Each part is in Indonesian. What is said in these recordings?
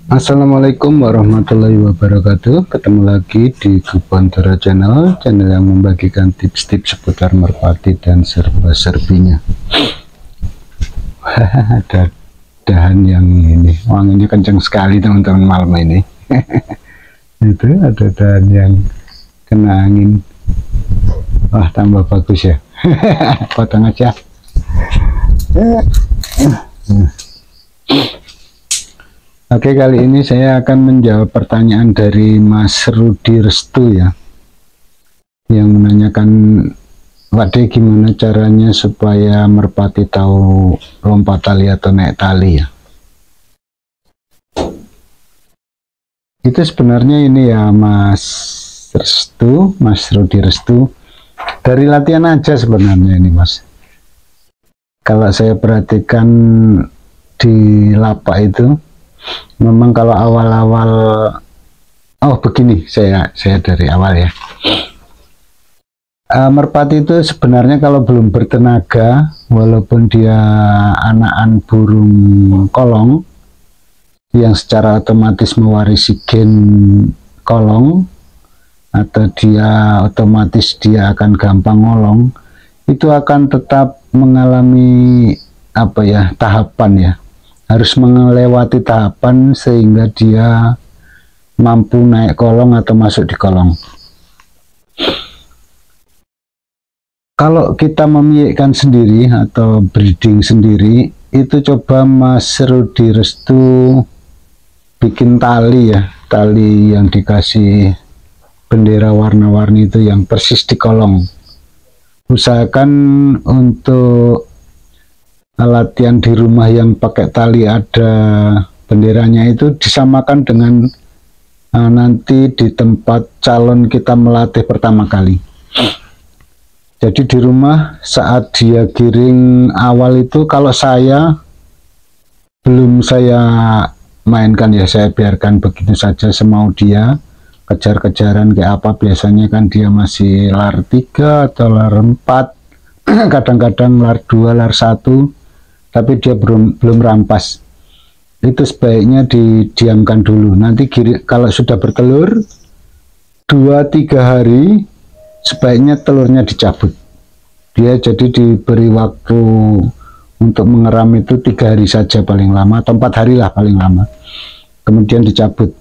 Assalamualaikum warahmatullahi wabarakatuh. Ketemu lagi di Kupantara Channel yang membagikan tips-tips seputar merpati dan serba-serbinya. Ada dahan yang ini, wanginya kencang sekali teman-teman malam ini. Itu ada dahan yang kena angin. Wah, tambah bagus ya. Potong aja. Oke, kali ini saya akan menjawab pertanyaan dari Mas Rudi Restu ya, yang menanyakan, Pak De, gimana caranya supaya merpati tahu lompat tali atau naik tali ya. Itu sebenarnya ini ya Mas Restu, Mas Rudi Restu, dari latihan aja sebenarnya ini Mas. Kalau saya perhatikan di lapak itu, memang kalau awal-awal, begini, saya dari awal ya. Merpati itu sebenarnya kalau belum bertenaga, walaupun dia anakan burung kolong yang secara otomatis mewarisi gen kolong, atau dia otomatis dia akan gampang ngolong, itu akan tetap mengalami tahapan ya. Harus melewati tahapan sehingga dia mampu naik kolong atau masuk di kolong. Kalau kita membiikkan sendiri atau breeding sendiri, itu coba Mas Rudi Restu bikin tali ya, tali yang dikasih bendera warna-warni itu yang persis di kolong. Usahakan untuk latihan di rumah yang pakai tali ada benderanya itu disamakan dengan nanti di tempat calon kita melatih pertama kali. Jadi di rumah saat dia giring awal itu, kalau saya belum saya mainkan ya, saya biarkan begitu saja semau dia, kejar-kejaran kayak apa, biasanya kan dia masih lar 3 atau lar 4, kadang-kadang lar 2, lar 1, tapi dia belum rampas. Itu sebaiknya didiamkan dulu. Nanti kalau sudah bertelur 2-3 hari, sebaiknya telurnya dicabut. Dia jadi diberi waktu untuk mengeram itu 3 hari saja paling lama, atau 4 hari lah paling lama, kemudian dicabut.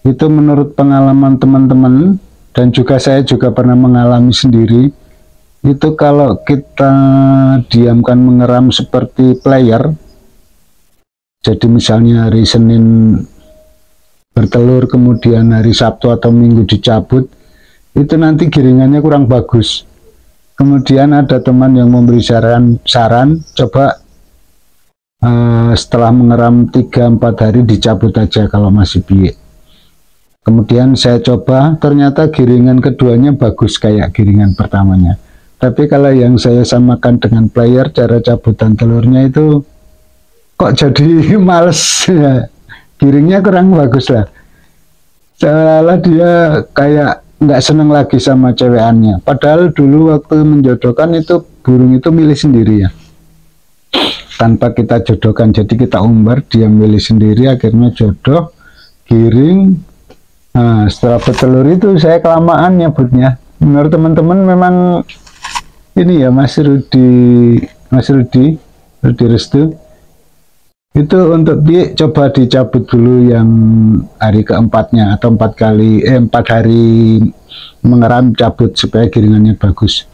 Itu menurut pengalaman teman-teman, dan juga saya juga pernah mengalami sendiri. Itu kalau kita diamkan mengeram seperti player, jadi misalnya hari Senin bertelur, kemudian hari Sabtu atau Minggu dicabut, itu nanti giringannya kurang bagus. Kemudian ada teman yang memberi saran coba setelah mengeram 3-4 hari dicabut aja kalau masih biik. Kemudian saya coba, ternyata giringan keduanya bagus kayak giringan pertamanya. Tapi kalau yang saya samakan dengan player, cara cabutan telurnya itu kok jadi males ya. Giringnya kurang bagus lah. Seolah-olah dia kayak nggak seneng lagi sama cewekannya. Padahal dulu waktu menjodohkan itu burung itu milih sendiri ya, tanpa kita jodohkan. Jadi kita umbar, dia milih sendiri, akhirnya jodoh, giring. Nah, setelah bertelur itu saya kelamaan nyebutnya. Menurut teman-teman memang ini ya Mas Rudi Restu, itu untuk coba dicabut dulu yang hari keempatnya atau 4 hari mengeram, cabut supaya giringannya bagus.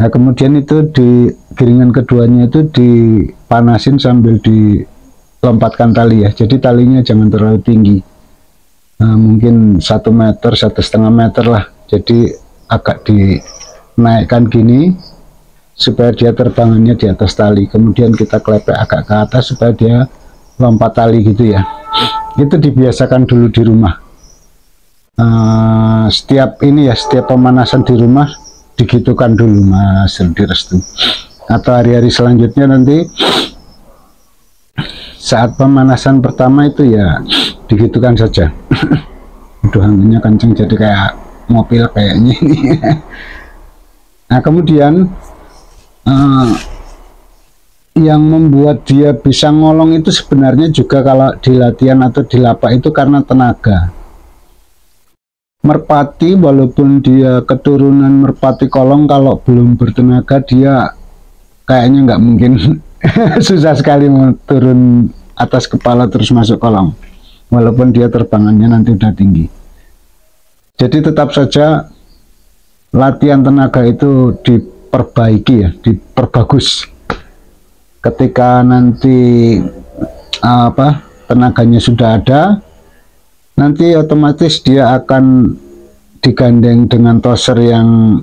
Nah, kemudian itu di giringan keduanya itu dipanasin sambil dilompatkan tali ya. Jadi talinya jangan terlalu tinggi, mungkin 1 meter, 1,5 meter lah. Jadi agak dinaikkan gini supaya dia terbangannya di atas tali, kemudian kita klepek agak ke atas supaya dia lompat tali gitu ya. Itu dibiasakan dulu di rumah. Setiap pemanasan di rumah digitukan dulu Mas Rudi Restu. Atau hari-hari selanjutnya nanti saat pemanasan pertama itu ya digitukan saja. Aduh, anginnya kenceng jadi kayak mobil kayaknya ini. Nah, kemudian yang membuat dia bisa ngolong itu sebenarnya juga kalau di latihan atau di lapak itu karena tenaga. Merpati walaupun dia keturunan merpati kolong, kalau belum bertenaga dia kayaknya nggak mungkin. Susah sekali mau turun atas kepala terus masuk kolong, walaupun dia terbangannya nanti udah tinggi. Jadi tetap saja latihan tenaga itu diperbaiki ya, diperbagus. Ketika nanti tenaganya sudah ada, nanti otomatis dia akan digandeng dengan toser yang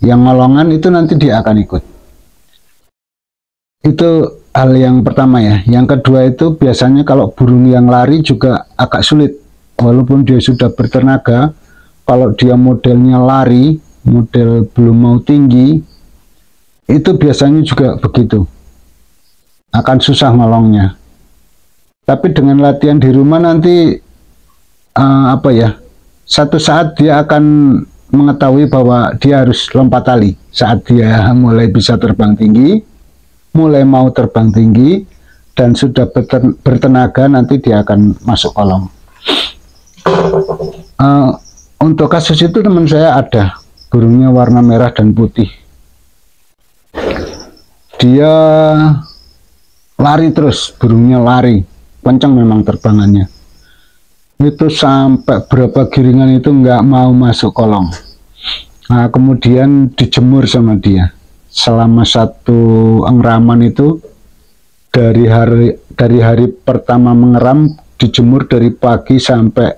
yang ngolongan, itu nanti dia akan ikut. Itu hal yang pertama ya. Yang kedua itu biasanya kalau burung yang lari juga agak sulit, walaupun dia sudah bertenaga. Kalau dia modelnya lari, model belum mau tinggi, itu biasanya juga begitu, akan susah ngolongnya. Tapi dengan latihan di rumah nanti satu saat dia akan mengetahui bahwa dia harus lompat tali. Saat dia mulai bisa terbang tinggi, mulai mau terbang tinggi, dan sudah bertenaga, nanti dia akan masuk kolong. Untuk kasus itu teman saya ada, burungnya warna merah dan putih. Dia lari terus, burungnya lari, kencang memang terbangannya. Itu sampai berapa giringan itu nggak mau masuk kolong. Nah, kemudian dijemur sama dia. Selama satu engraman itu, dari hari pertama mengeram, dijemur dari pagi sampai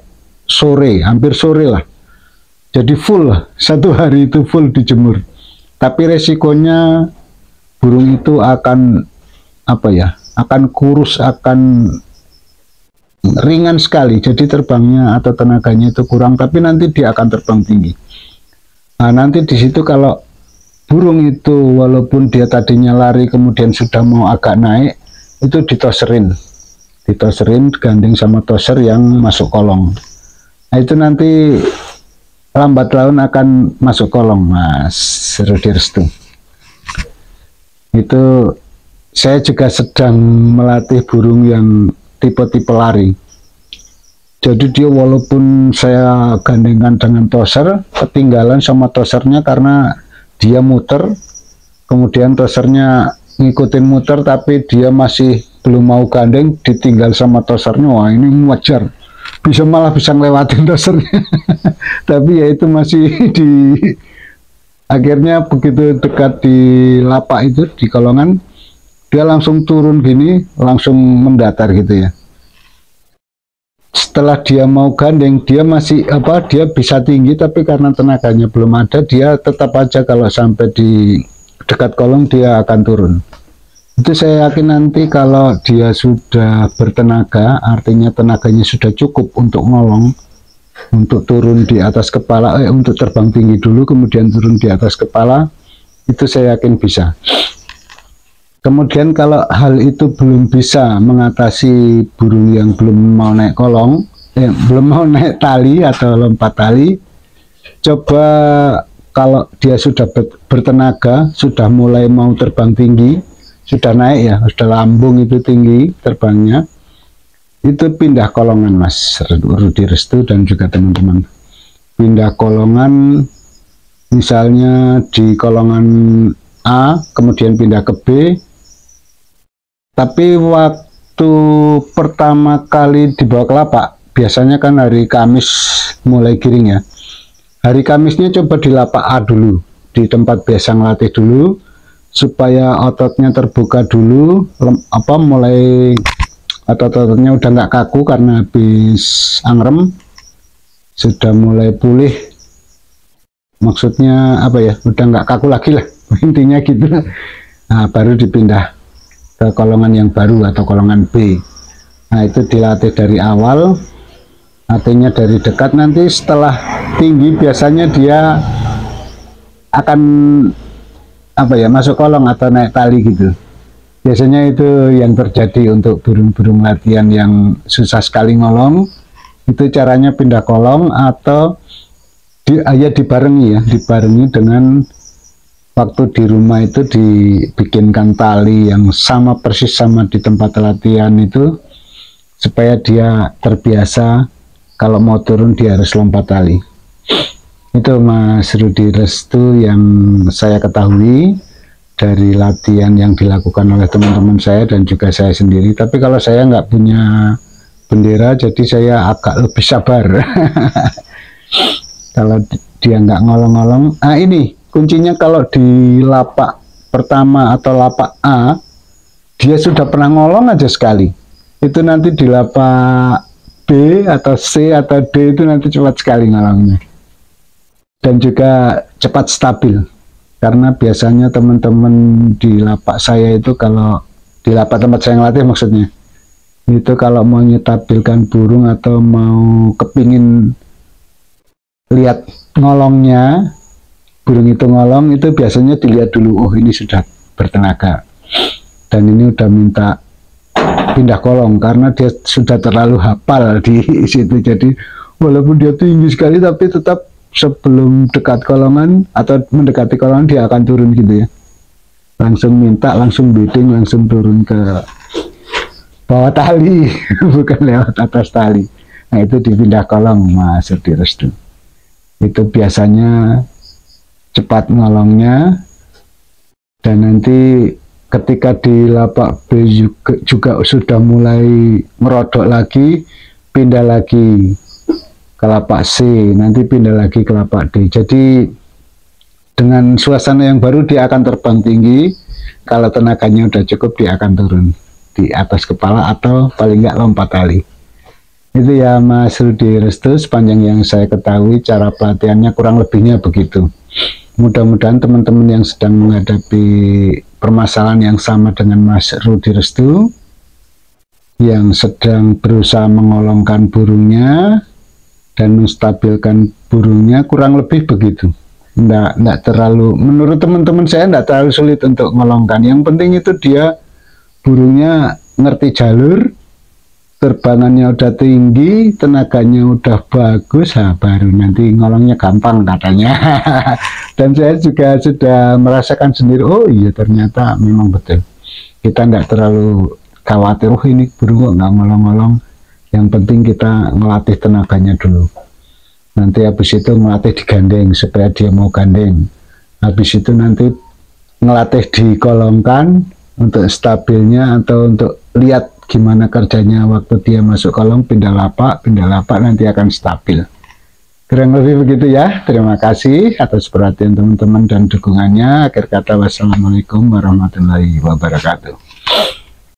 sore, hampir sore lah. Jadi full lah, satu hari itu full dijemur. Tapi resikonya burung itu akan akan kurus, akan ringan sekali. Jadi terbangnya atau tenaganya itu kurang, tapi nanti dia akan terbang tinggi. Nah, nanti di situ kalau burung itu walaupun dia tadinya lari kemudian sudah mau agak naik, itu ditoserin, gandeng sama toser yang masuk kolong. Nah, itu nanti lambat laun akan masuk kolong, Mas Rudi Restu. Itu saya juga sedang melatih burung yang tipe-tipe lari. Jadi dia walaupun saya gandengkan dengan toser, ketinggalan sama tosernya karena dia muter, kemudian tosernya ngikutin muter, tapi dia masih belum mau gandeng, ditinggal sama tosernya. Wah, ini wajar. Malah bisa ngelewatin tosernya. Tapi ya itu masih akhirnya begitu dekat di lapak itu, di kolongan, dia langsung turun gini, langsung mendatar gitu ya. Setelah dia mau gandeng, dia masih dia bisa tinggi, tapi karena tenaganya belum ada, dia tetap aja kalau sampai di dekat kolong dia akan turun. Itu saya yakin nanti kalau dia sudah bertenaga, artinya tenaganya sudah cukup untuk ngolong, untuk turun di atas kepala, untuk terbang tinggi dulu, kemudian turun di atas kepala, itu saya yakin bisa. Kemudian kalau hal itu belum bisa mengatasi burung yang belum mau naik kolong, belum mau naik tali atau lompat tali, coba kalau dia sudah bertenaga, sudah mulai mau terbang tinggi, sudah naik ya, sudah lambung itu tinggi terbangnya, itu pindah kolongan, Mas Rudi Restu dan juga teman-teman. Pindah kolongan, misalnya di kolongan A, kemudian pindah ke B. Tapi waktu pertama kali dibawa ke lapak, biasanya kan hari Kamis mulai giring ya. Hari Kamisnya coba di lapak A dulu, di tempat biasa ngelatih dulu, supaya ototnya terbuka dulu, mulai otot-ototnya udah nggak kaku karena habis angrem, sudah mulai pulih, maksudnya udah nggak kaku lagi lah, intinya gitu. Nah, baru dipindah ke kolongan yang baru atau kolongan B. Nah, itu dilatih dari awal, artinya dari dekat. Nanti setelah tinggi biasanya dia akan masuk kolong atau naik tali gitu. Biasanya itu yang terjadi untuk burung-burung latihan yang susah sekali ngolong. Itu caranya pindah kolong atau dibarengi dengan waktu di rumah itu dibikinkan tali yang sama persis sama di tempat latihan itu, supaya dia terbiasa kalau mau turun dia harus lompat tali. Itu Mas Rudi Restu yang saya ketahui dari latihan yang dilakukan oleh teman-teman saya dan juga saya sendiri. Tapi kalau saya nggak punya bendera, jadi saya agak lebih sabar. Kalau dia nggak ngolong-ngolong, ini kuncinya. Kalau di lapak pertama atau lapak A, dia sudah pernah ngolong aja sekali, itu nanti di lapak B atau C atau D itu nanti cepat sekali ngolongnya. Dan juga cepat stabil. Karena biasanya teman-teman di lapak saya itu, kalau di lapak tempat saya ngelatih maksudnya, itu kalau mau nyetabilkan burung atau mau kepingin lihat ngolongnya, burung itu ngolong, itu biasanya dilihat dulu, oh ini sudah bertenaga dan ini udah minta pindah kolong, karena dia sudah terlalu hafal di situ. Jadi walaupun dia tinggi sekali, tapi tetap sebelum dekat kolongan atau mendekati kolongan dia akan turun gitu ya, langsung minta, langsung bidding, langsung turun ke bawah tali bukan lewat atas tali. Nah itu dipindah kolong Mas Rudi Restu. Itu biasanya cepat ngolongnya. Dan nanti ketika di lapak B juga sudah mulai merodok lagi, pindah lagi ke lapak C, nanti pindah lagi ke lapak D. Jadi dengan suasana yang baru dia akan terbang tinggi. Kalau tenaganya udah cukup, dia akan turun di atas kepala atau paling nggak lompat tali. Itu ya Mas Rudi Restu, sepanjang yang saya ketahui cara pelatihannya kurang lebihnya begitu. Mudah-mudahan teman-teman yang sedang menghadapi permasalahan yang sama dengan Mas Rudi Restu, yang sedang berusaha mengolongkan burungnya dan menstabilkan burungnya, kurang lebih begitu. Nggak terlalu, menurut teman-teman saya nggak terlalu sulit untuk ngolongkan. Yang penting itu dia burungnya ngerti jalur, terbangannya udah tinggi, tenaganya udah bagus, baru nanti ngolongnya gampang katanya. Dan saya juga sudah merasakan sendiri, oh iya ternyata memang betul. Kita nggak terlalu khawatir, oh ini burung nggak ngolong-ngolong. Yang penting kita ngelatih tenaganya dulu. Nanti habis itu ngelatih digandeng supaya dia mau gandeng. Habis itu nanti ngelatih dikolongkan untuk stabilnya, atau untuk lihat gimana kerjanya waktu dia masuk kolong, pindah lapak nanti akan stabil. Kurang lebih begitu ya. Terima kasih atas perhatian teman-teman dan dukungannya. Akhir kata, wassalamualaikum warahmatullahi wabarakatuh.